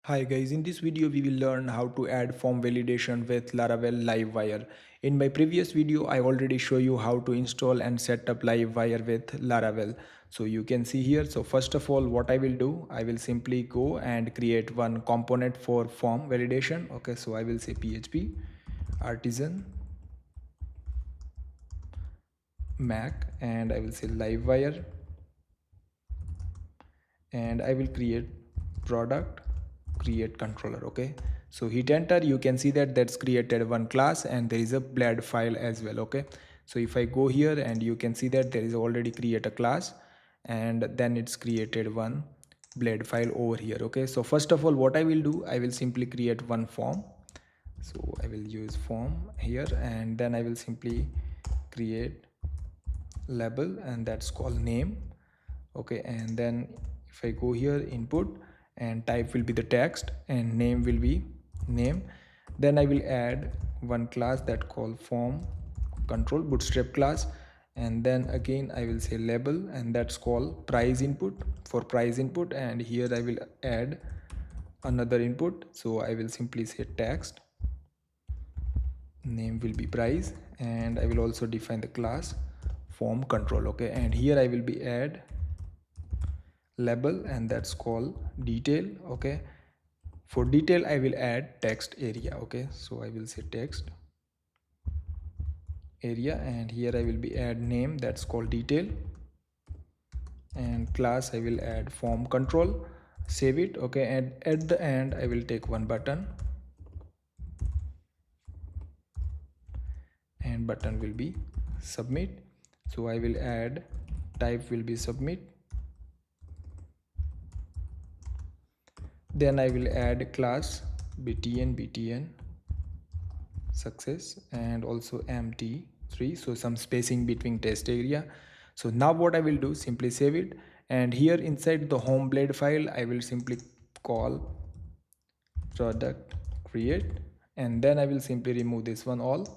Hi guys, in this video we will learn how to add form validation with Laravel Livewire. In my previous video I already show you how to install and set up Livewire with Laravel. So you can see here. So first of all what I will do, I will simply go and create one component for form validation. Okay, so I will say PHP artisan Mac and I will say Livewire and I will create product create controller. Okay, so hit enter. You can see that that's created one class and there is a blade file as well. Okay, so if I go here and you can see that there is already create a class and then it's created one blade file over here. Okay, so first of all what I will do, I will simply create one form. So I will use form here and then I will simply create label and that's called name. Okay, and then if I go here input and type will be the text and name will be name, then I will add one class that called form control bootstrap class, and then again I will say label and that's called price input for price input, and here I will add another input. So I will simply say text, name will be price, and I will also define the class form control. Okay, and here I will be add label and that's called detail. Okay, for detail I will add text area. Okay, so I will say text area and here I will be add name that's called detail, and class I will add form control. Save it. Okay, and at the end I will take one button and button will be submit. So I will add type will be submit, then I will add class btn success and also mt3, so some spacing between test area. So now what I will do, simply save it, and here inside the home blade file I will simply call product create, and then I will simply remove this one all,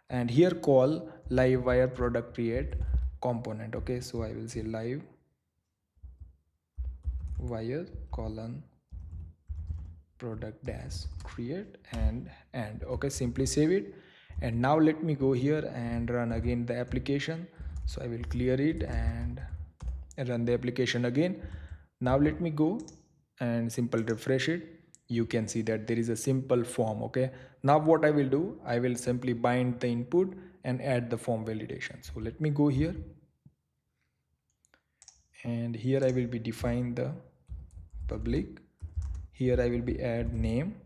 and here call livewire product create component. Okay, so I will say live wire colon product dash create and okay, simply save it, and now let me go here and run again the application. So I will clear it and run the application again. Now let me go and simple refresh it. You can see that there is a simple form. Okay, now what I will do, I will simply bind the input and add the form validation. So let me go here and here I will be define the public. Here I will be add name,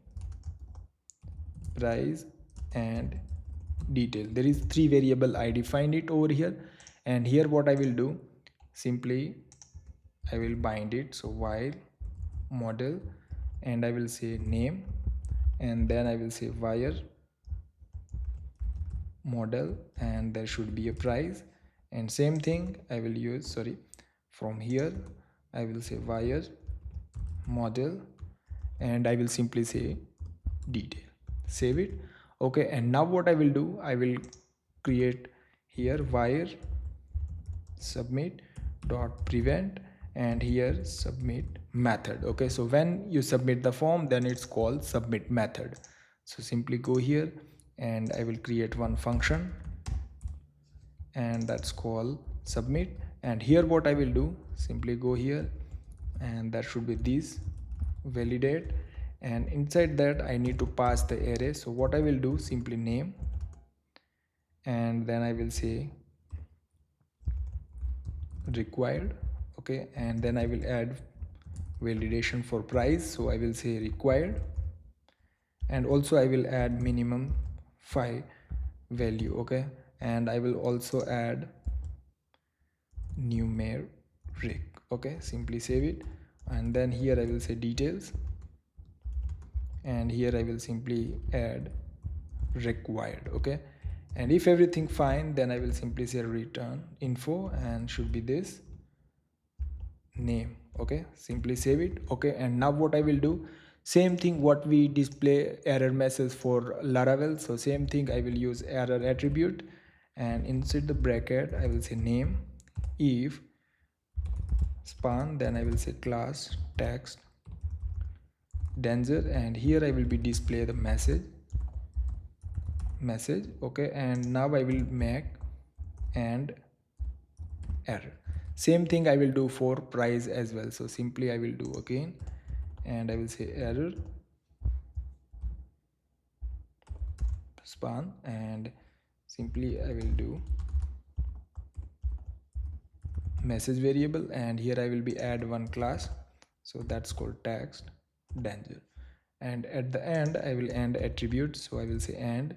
price and detail. There is three variable I defined it over here, and here what I will do, simply I will bind it. So while model and I will say name, and then I will say wire model and there should be a price, and same thing I will use, sorry, from here I will say wire model and I will simply say detail. Save it. Okay, and now what I will do, I will create here wire submit dot prevent and here submit method. Okay, so when you submit the form then it's called submit method. So simply go here and I will create one function and that's called submit, and here what I will do, simply go here and that should be this validate, and inside that I need to pass the array. So what I will do, simply name and then I will say required. Okay, and then I will add validation for price. So I will say required, and also I will add minimum 5 value. Okay, and I will also add numeric. Okay, simply save it, and then here I will say details and here I will simply add required. Okay, and if everything fine then I will simply say return info and should be this name. Okay, simply save it. Okay, and now what I will do, same thing what we display error message for Laravel, so same thing I will use error attribute, and inside the bracket I will say name if span, then I will say class text danger, and here I will be display the message, okay, and now I will make and error. Same thing I will do for price as well. So simply I will do again, and I will say error span, and simply I will do message variable, and here I will be add one class, so that's called text danger, and at the end I will end attribute, so I will say end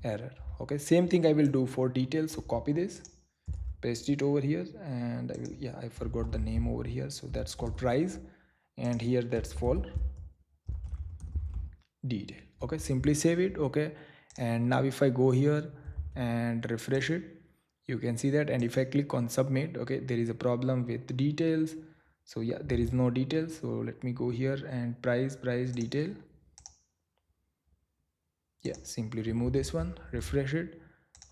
error. Okay, same thing I will do for details. So copy this, paste it over here, and I will, yeah, I forgot the name over here, so that's called price, and here that's for detail. Okay, simply save it. Okay, and now if I go here and refresh it, you can see that, and if I click on submit, okay, there is a problem with the details. So yeah, there is no details, so let me go here and price detail. Yeah, simply remove this one, refresh it.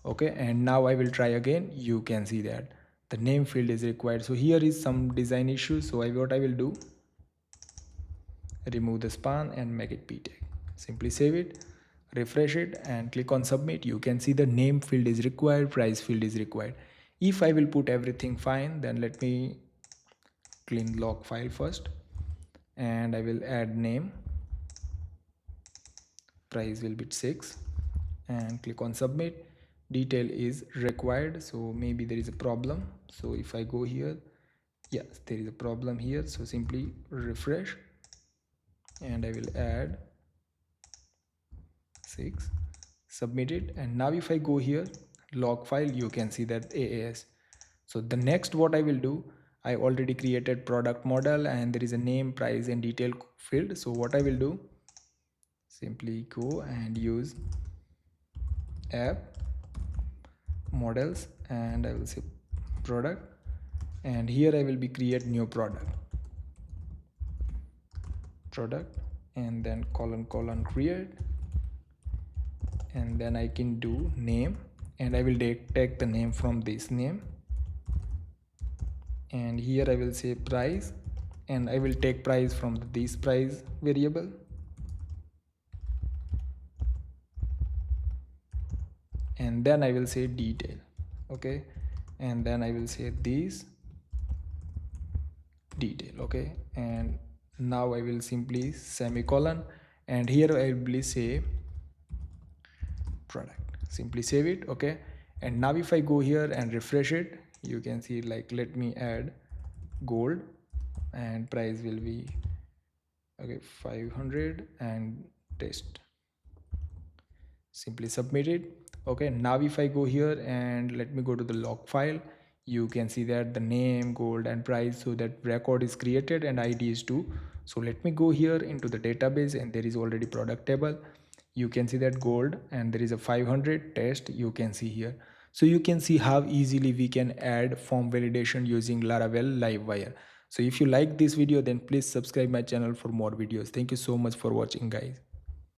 Okay, and now I will try again. You can see that the name field is required, so here is some design issue. So what I will do, remove the span and make it p tag. Simply save it, refresh it, and click on submit. You can see the name field is required, price field is required. If I will put everything fine, then let me clean log file first, and I will add name, price will be 6, and click on submit. Detail is required, so maybe there is a problem. So if I go here, yes, there is a problem here, so simply refresh, and I will add 6, submit it, and now if I go here log file, you can see that AAS. So the next what I will do, I already created product model, and there is a name, price, and detail field. So what I will do, simply go and use app models, and I will say product, and here I will be create new product, and then colon create, and then I can do name, and I will take the name from this name, and here I will say price, and I will take price from this price variable, and then I will say detail. Okay, and then I will say this detail. Okay, and now I will simply semicolon, and here I will say product. Simply save it. Okay, and now if I go here and refresh it, you can see, like, let me add gold, and price will be, okay, 500, and test. Simply submit it. Okay, now if I go here and let me go to the log file, you can see that the name, gold, and price, so that record is created and ID is 2. So let me go here into the database, and there is already product table. You can see that gold, and there is a 500 test, you can see here. So you can see how easily we can add form validation using Laravel Livewire. So if you like this video, then please subscribe my channel for more videos. Thank you so much for watching, guys.